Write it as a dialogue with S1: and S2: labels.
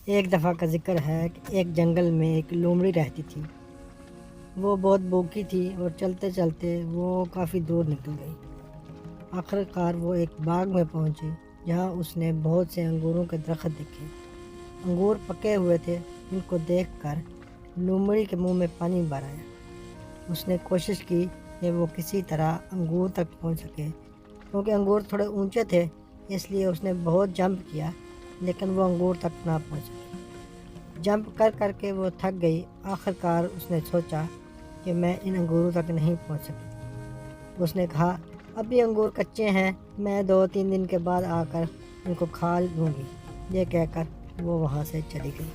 S1: ایک دفعہ کا ذکر ہے کہ ایک جنگل میں ایک لومڑی رہتی تھی۔ وہ بہت بھوکی تھی اور چلتے چلتے وہ کافی دور نکل گئی۔ آخر کار وہ ایک باغ میں پہنچی جہاں اس نے بہت سے انگوروں کے درخت دیکھے۔ انگور پکے ہوئے تھے، جن کو دیکھ کر لومڑی کے منہ میں پانی بھر آیا۔ اس نے کوشش کی کہ وہ کسی طرح انگور تک پہنچ سکے، کیونکہ انگور تھوڑے اونچے تھے، اس لیے اس نے بہت جمپ کیا، لیکن وہ انگور تک نہ پہنچ سکی۔ جمپ کر کر کے وہ تھک گئی۔ آخر کار اس نے سوچا کہ میں ان انگوروں تک نہیں پہنچ سکتی۔ اس نے کہا، ابھی انگور کچے ہیں، میں 2-3 دن کے بعد آ کر ان کو کھا لوں گی۔ یہ کہہ کر وہ وہاں سے چلی گئی۔